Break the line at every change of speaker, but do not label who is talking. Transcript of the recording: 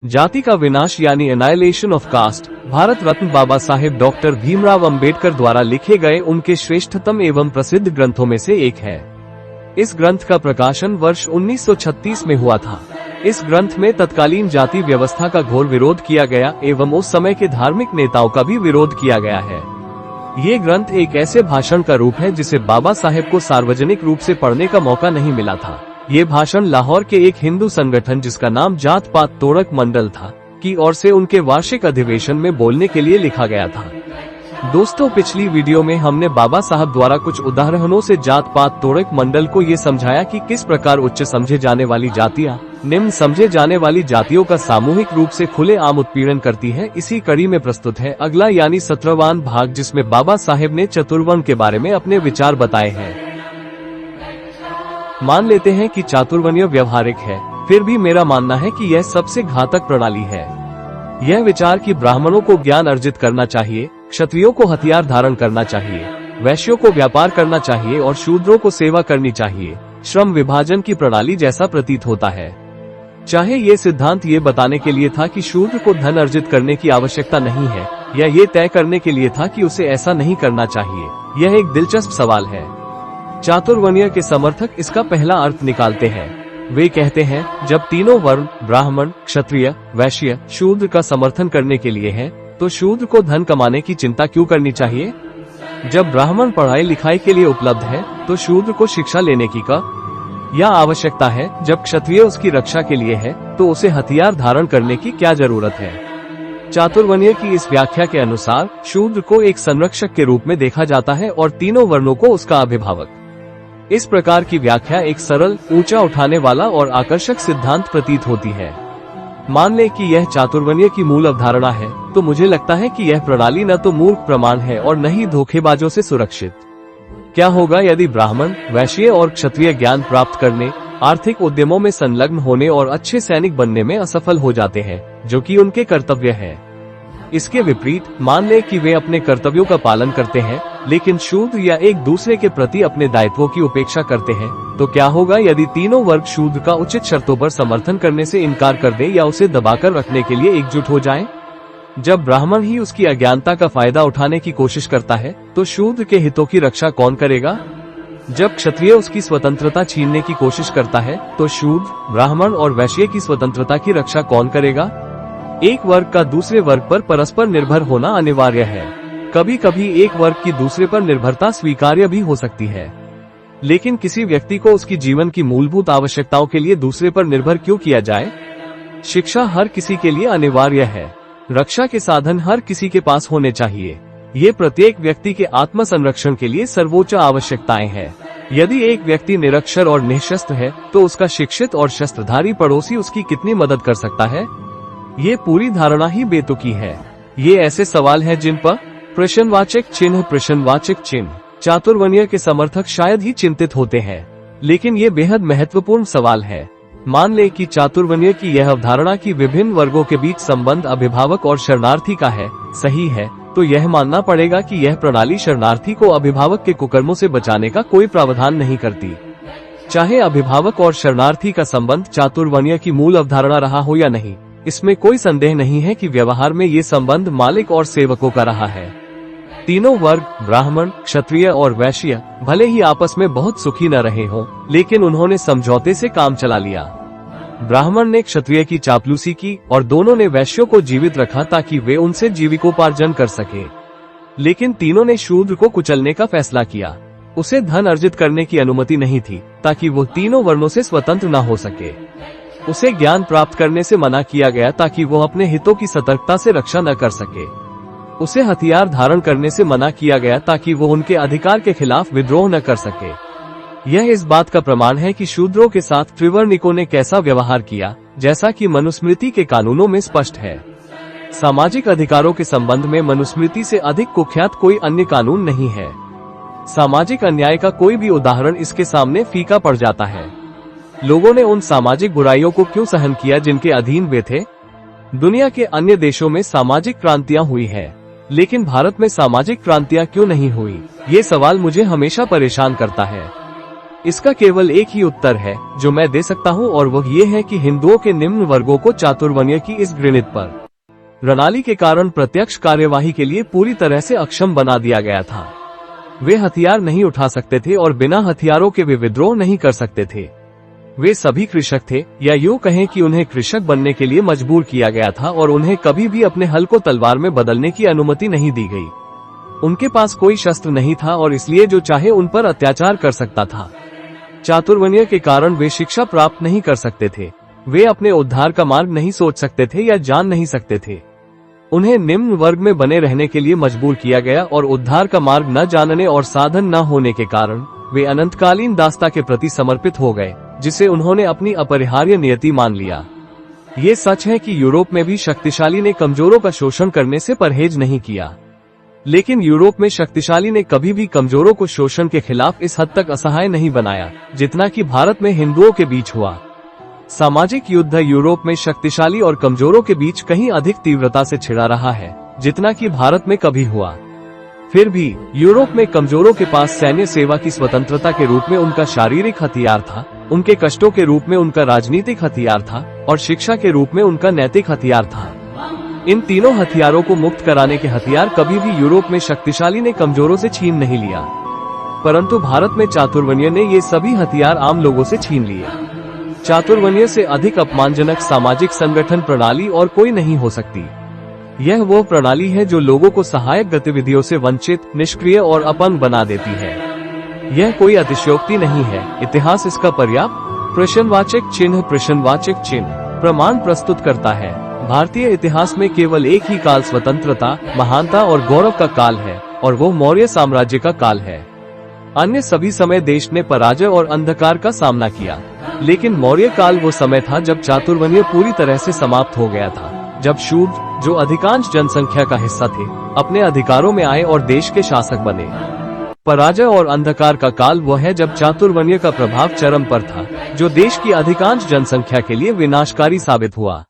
जाति का विनाश यानी annihilation of caste Bharat Ratna Baba Saheb doctor Bhimrao Ambedkar द्वारा लिखे गए उनके श्रेष्ठतम एवं प्रसिद्ध ग्रंथों में से एक है। इस ग्रंथ का प्रकाशन वर्ष 1936 में हुआ था। इस ग्रंथ में तत्कालीन जाति व्यवस्था का घोर विरोध किया गया एवं उस समय के धार्मिक नेताओं का भी विरोध किया गया है। ये ग्रंथ एक ऐसे भाषण का रूप है जिसे बाबा साहेब को सार्वजनिक रूप से पढ़ने का मौका नहीं मिला था। ये भाषण लाहौर के एक हिंदू संगठन जिसका नाम जात पात तोड़क मंडल था की ओर से उनके वार्षिक अधिवेशन में बोलने के लिए लिखा गया था। दोस्तों, पिछली वीडियो में हमने बाबा साहब द्वारा कुछ उदाहरणों से जात पात तोड़क मंडल को ये समझाया कि किस प्रकार उच्च समझे जाने वाली जातियां निम्न समझे जाने वाली जातियों का सामूहिक रूप से खुले आम उत्पीड़न करती है। इसी कड़ी में प्रस्तुत है अगला यानी 17वां भाग, जिसमें बाबा साहेब ने चतुर्वर्ण के बारे में अपने विचार बताए हैं। मान लेते हैं कि चातुर्वर्ण्य व्यवहारिक है, फिर भी मेरा मानना है कि यह सबसे घातक प्रणाली है। यह विचार कि ब्राह्मणों को ज्ञान अर्जित करना चाहिए, क्षत्रियों को हथियार धारण करना चाहिए, वैश्यों को व्यापार करना चाहिए और शूद्रों को सेवा करनी चाहिए, श्रम विभाजन की प्रणाली जैसा प्रतीत होता है। चाहे ये सिद्धांत ये बताने के लिए था कि शूद्र को धन अर्जित करने की आवश्यकता नहीं है, या ये तय करने के लिए था कि उसे ऐसा नहीं करना चाहिए, यह एक दिलचस्प सवाल है। चातुर्वर्ण्य के समर्थक इसका पहला अर्थ निकालते हैं। वे कहते हैं जब तीनों वर्ण ब्राह्मण, क्षत्रिय, वैश्य, शूद्र का समर्थन करने के लिए हैं, तो शूद्र को धन कमाने की चिंता क्यों करनी चाहिए? जब ब्राह्मण पढ़ाई लिखाई के लिए उपलब्ध है, तो शूद्र को शिक्षा लेने की क्या आवश्यकता है? जब क्षत्रिय उसकी रक्षा के लिए है, तो उसे हथियार धारण करने की क्या जरूरत है? चातुर्वर्ण्य की इस व्याख्या के अनुसार शूद्र को एक संरक्षक के रूप में देखा जाता है और तीनों वर्णों को उसका अभिभावक। इस प्रकार की व्याख्या एक सरल, ऊंचा उठाने वाला और आकर्षक सिद्धांत प्रतीत होती है। मान ले कि यह चातुर्वर्ण्य की मूल अवधारणा है, तो मुझे लगता है कि यह प्रणाली न तो मूर्ख प्रमाण है और न ही धोखेबाजों से सुरक्षित। क्या होगा यदि ब्राह्मण, वैश्य और क्षत्रिय ज्ञान प्राप्त करने, आर्थिक उद्यमों में संलग्न होने और अच्छे सैनिक बनने में असफल हो जाते हैं, जो कि उनके कर्तव्य है? इसके विपरीत मान ले कि वे अपने कर्तव्यों का पालन करते हैं, लेकिन शूद्र या एक दूसरे के प्रति अपने दायित्वों की उपेक्षा करते हैं, तो क्या होगा यदि तीनों वर्ग शूद्र का उचित शर्तों पर समर्थन करने से इनकार कर दें या उसे दबाकर रखने के लिए एकजुट हो जाएं? जब ब्राह्मण ही उसकी अज्ञानता का फायदा उठाने की कोशिश करता है, तो शूद्र के हितों की रक्षा कौन करेगा? जब क्षत्रिय उसकी स्वतंत्रता छीनने की कोशिश करता है, तो शूद्र, ब्राह्मण और वैश्य की स्वतंत्रता की रक्षा कौन करेगा? एक वर्ग का दूसरे वर्ग पर परस्पर निर्भर होना अनिवार्य है। कभी कभी एक वर्ग की दूसरे पर निर्भरता स्वीकार्य भी हो सकती है, लेकिन किसी व्यक्ति को उसकी जीवन की मूलभूत आवश्यकताओं के लिए दूसरे पर निर्भर क्यों किया जाए? शिक्षा हर किसी के लिए अनिवार्य है। रक्षा के साधन हर किसी के पास होने चाहिए। ये प्रत्येक व्यक्ति के आत्म संरक्षण के लिए सर्वोच्च आवश्यकताएं हैं। यदि एक व्यक्ति निरक्षर और निःशस्त्र है, तो उसका शिक्षित और शस्त्रधारी पड़ोसी उसकी कितनी मदद कर सकता है? ये पूरी धारणा ही बेतुकी है। ये ऐसे सवाल हैं जिन पर प्रश्नवाचक चिन्ह चातुर्वर्ण्य के समर्थक शायद ही चिंतित होते हैं, लेकिन ये बेहद महत्वपूर्ण सवाल है। मान ले कि चातुर्वर्ण्य की यह अवधारणा कि विभिन्न वर्गों के बीच संबंध अभिभावक और शरणार्थी का है, सही है, तो यह मानना पड़ेगा कि यह प्रणाली शरणार्थी को अभिभावक के कुकर्मों से बचाने का कोई प्रावधान नहीं करती। चाहे अभिभावक और शरणार्थी का संबंध चातुर्वर्ण्य की मूल अवधारणा रहा हो या नहीं, इसमें कोई संदेह नहीं है कि व्यवहार में ये संबंध मालिक और सेवकों का रहा है। तीनों वर्ग ब्राह्मण, क्षत्रिय और वैश्य भले ही आपस में बहुत सुखी न रहे हों, लेकिन उन्होंने समझौते से काम चला लिया। ब्राह्मण ने क्षत्रिय की चापलूसी की और दोनों ने वैश्यों को जीवित रखा ताकि वे उनसे जीविकोपार्जन कर सके, लेकिन तीनों ने शूद्र को कुचलने का फैसला किया। उसे धन अर्जित करने की अनुमति नहीं थी ताकि वो तीनों वर्णों से स्वतंत्र न हो सके। उसे ज्ञान प्राप्त करने से मना किया गया ताकि वो अपने हितों की सतर्कता से रक्षा न कर सके। उसे हथियार धारण करने से मना किया गया ताकि वो उनके अधिकार के खिलाफ विद्रोह न कर सके। यह इस बात का प्रमाण है कि शूद्रों के साथ त्रिवर्णिकों ने कैसा व्यवहार किया, जैसा कि मनुस्मृति के कानूनों में स्पष्ट है। सामाजिक अधिकारों के संबंध में मनुस्मृति से अधिक कुख्यात कोई अन्य कानून नहीं है। सामाजिक अन्याय का कोई भी उदाहरण इसके सामने फीका पड़ जाता है। लोगों ने उन सामाजिक बुराइयों को क्यों सहन किया जिनके अधीन वे थे? दुनिया के अन्य देशों में सामाजिक क्रांतियां हुई है, लेकिन भारत में सामाजिक क्रांतियां क्यों नहीं हुई? ये सवाल मुझे हमेशा परेशान करता है। इसका केवल एक ही उत्तर है जो मैं दे सकता हूँ, और वह ये है कि हिंदुओं के निम्न वर्गों को चातुर्वर्ण्य की इस घृणित पर प्रणाली के कारण प्रत्यक्ष कार्यवाही के लिए पूरी तरह से अक्षम बना दिया गया था। वे हथियार नहीं उठा सकते थे और बिना हथियारों के वे विद्रोह नहीं कर सकते थे। वे सभी कृषक थे, या यूं कहें कि उन्हें कृषक बनने के लिए मजबूर किया गया था और उन्हें कभी भी अपने हल को तलवार में बदलने की अनुमति नहीं दी गई। उनके पास कोई शस्त्र नहीं था और इसलिए जो चाहे उन पर अत्याचार कर सकता था। चातुर्वर्ण्य के कारण वे शिक्षा प्राप्त नहीं कर सकते थे। वे अपने उद्धार का मार्ग नहीं सोच सकते थे या जान नहीं सकते थे। उन्हें निम्न वर्ग में बने रहने के लिए मजबूर किया गया और उद्धार का मार्ग न जानने और साधन न होने के कारण वे अनंतकालीन दास्ता के प्रति समर्पित हो गए, जिसे उन्होंने अपनी अपरिहार्य नियति मान लिया। ये सच है कि यूरोप में भी शक्तिशाली ने कमजोरों का शोषण करने से परहेज नहीं किया, लेकिन यूरोप में शक्तिशाली ने कभी भी कमजोरों को शोषण के खिलाफ इस हद तक असहाय नहीं बनाया जितना कि भारत में हिंदुओं के बीच हुआ। सामाजिक युद्ध यूरोप में शक्तिशाली और कमजोरों के बीच कहीं अधिक तीव्रता से छिड़ा रहा है जितना कि भारत में कभी हुआ। फिर भी यूरोप में कमजोरों के पास सैन्य सेवा की स्वतंत्रता के रूप में उनका शारीरिक हथियार था, उनके कष्टों के रूप में उनका राजनीतिक हथियार था और शिक्षा के रूप में उनका नैतिक हथियार था। इन तीनों हथियारों को मुक्त कराने के हथियार कभी भी यूरोप में शक्तिशाली ने कमजोरों से छीन नहीं लिया, परंतु भारत में चातुर्वर्ण्य ने ये सभी हथियार आम लोगों से छीन लिए। चातुर्वर्ण्य से अधिक अपमानजनक सामाजिक संगठन प्रणाली और कोई नहीं हो सकती। यह वो प्रणाली है जो लोगों को सहायक गतिविधियों से वंचित, निष्क्रिय और अपंग बना देती है। यह कोई अतिशयोक्ति नहीं है। इतिहास इसका पर्याप्त प्रश्नवाचक चिन्ह प्रमाण प्रस्तुत करता है। भारतीय इतिहास में केवल एक ही काल स्वतंत्रता, महानता और गौरव का काल है, और वो मौर्य साम्राज्य का काल है। अन्य सभी समय देश ने पराजय और अंधकार का सामना किया, लेकिन मौर्य काल वो समय था जब चातुर्वर्ण्य पूरी तरह से समाप्त हो गया था, जब शूद्र, जो अधिकांश जनसंख्या का हिस्सा थे, अपने अधिकारों में आए और देश के शासक बने। पराजय और अंधकार का काल वह है जब चातुर्वर्ण्य का प्रभाव चरम पर था, जो देश की अधिकांश जनसंख्या के लिए विनाशकारी साबित हुआ।